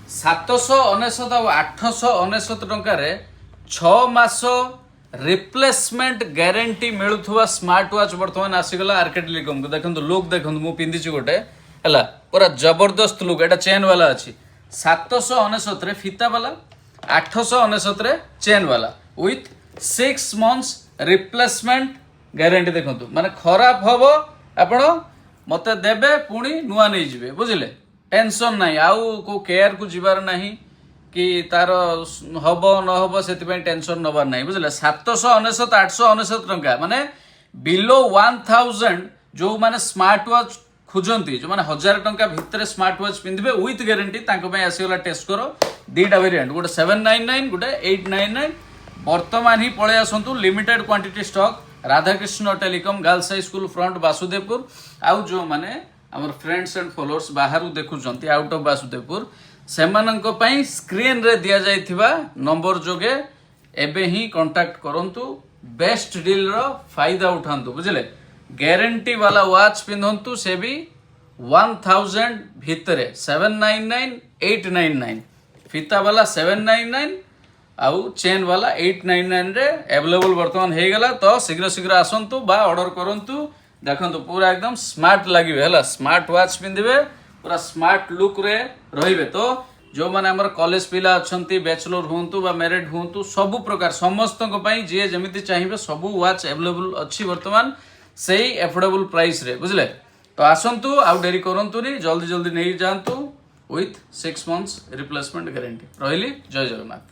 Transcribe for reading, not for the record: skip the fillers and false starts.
799 ଆଉ 899 ଟଙ୍କାରେ 6 ମାସ ରିପ୍ଲେସମେଣ୍ଟ ଗ୍ୟାରେଣ୍ଟି ମିଳୁଥିବା ସ୍ମାର୍ଟ ୱାଚ୍ ବର୍ତ୍ତମାନ ଆସିଗଲା ଆର୍କେଡିଲିକମ୍ କୁ। ଦେଖନ୍ତୁ ଲୁକ୍ ଦେଖନ୍ତୁ, ମୁଁ ପିନ୍ଧିଛି ଗୋଟେ ହେଲା, ପୁରା ଜବରଦସ୍ତ ଲୁକ୍। ଏଟା ଚେନ୍ ବାଲା ଅଛି 799 ରେ ଫିତା ବାଲା, 899 ରେ ଚେନ୍ ବାଲା ୱିଥ୍ 6 months ରିପ୍ଲେସମେଣ୍ଟ ଗ୍ୟାରେଣ୍ଟି। ଦେଖନ୍ତୁ ମାନେ ଖରାପ ହବ ଆପଣ ମତେ ଦେବେ, ପୁଣି ନୂଆ ନେଇଯିବେ, ବୁଝିଲେ। ଟେନସନ୍ ନାହିଁ, ଆଉ କେଉଁ କେୟାରକୁ ଯିବାର ନାହିଁ କି ତାର ହବ ନ ହବ ସେଥିପାଇଁ ଟେନସନ୍ ନେବାର ନାହିଁ, ବୁଝିଲେ। 799 899 ଟଙ୍କା ମାନେ ବିଲୋ 1000 ଯେଉଁମାନେ ସ୍ମାର୍ଟ ୱାଚ୍ ଖୋଜନ୍ତି, ଯେଉଁମାନେ 1000 ଟଙ୍କା ଭିତରେ ସ୍ମାର୍ଟ ୱାଚ୍ ପିନ୍ଧିବେ ୱିଥ୍ ଗ୍ୟାରେଣ୍ଟି, ତାଙ୍କ ପାଇଁ ଆସିଗଲା ଟେସ୍କୋର ଦୁଇଟା ଭେରିଏଣ୍ଟ, ଗୋଟେ 799 ଗୋଟେ 899। ବର୍ତ୍ତମାନ ହିଁ ପଳେଇ ଆସନ୍ତୁ, limited quantity stock, Radhakrishna telecom, girls high school front Basudevpur. ଆଉ ଯେଉଁମାନେ ଆମର ଫ୍ରେଣ୍ଡସ୍ ଆଣ୍ଡ ଫଲୋଅର୍ସ ବାହାରୁ ଦେଖୁଛନ୍ତି ଆଉଟ୍ ଅଫ୍ ବାସୁଦେବପୁର, ସେମାନଙ୍କ ପାଇଁ ସ୍କ୍ରିନ୍ରେ ଦିଆଯାଇଥିବା ନମ୍ବର ଯୋଗେ ଏବେ ହିଁ କଣ୍ଟାକ୍ଟ କରନ୍ତୁ, ବେଷ୍ଟ ଡିଲ୍ର ଫାଇଦା ଉଠାନ୍ତୁ, ବୁଝିଲେ। ଗ୍ୟାରେଣ୍ଟି ବାଲା ୱାଚ୍ ପିନ୍ଧନ୍ତୁ, ସେ ବି 1000 ଭିତରେ, 799 899, ଫିତା ବାଲା 799 ଆଉ ଚେନ୍ ବାଲା 899 ରେ ଆଭେଲେବଲ୍ ବର୍ତ୍ତମାନ ହେଇଗଲା। ତ ଶୀଘ୍ର ଶୀଘ୍ର ଆସନ୍ତୁ ବା ଅର୍ଡର କରନ୍ତୁ। ଦେଖନ୍ତୁ ପୁରା একদম ସ୍ମାର୍ଟ ଲାଗିବେ ହେଲା, ସ୍ମାର୍ଟ ୱାଚ୍ ପିନ୍ଧିବେ, ପୁରା ସ୍ମାର୍ଟ ଲୁକ୍ରେ ରହିବେ। ତ ଯେଉଁମାନେ ଆମର କଲେଜ ପିଲା ଅଛନ୍ତି, ବ୍ୟାଚଲର ହୁଅନ୍ତୁ ବା ମ୍ୟାରିଡ୍ ହୁଅନ୍ତୁ, ସବୁ ପ୍ରକାର ସମସ୍ତଙ୍କ ପାଇଁ ଯିଏ ଯେମିତି ଚାହିଁବେ ସବୁ ୱାଚ୍ ଆଭେଲେବଲ୍ ଅଛି ବର୍ତ୍ତମାନ ସେଇ ଏଫୋର୍ଡେବଲ୍ ପ୍ରାଇସ୍ରେ, ବୁଝିଲେ। ତ ଆସନ୍ତୁ, ଆଉ ଡେରି କରନ୍ତୁନି, ଜଲ୍ଦି ଜଲ୍ଦି ନେଇଯାଆନ୍ତୁ ୱିଥ୍ 6 months ରିପ୍ଲେସମେଣ୍ଟ ଗ୍ୟାରେଣ୍ଟି। ରହିଲି, ଜୟ ଜଗନ୍ନାଥ।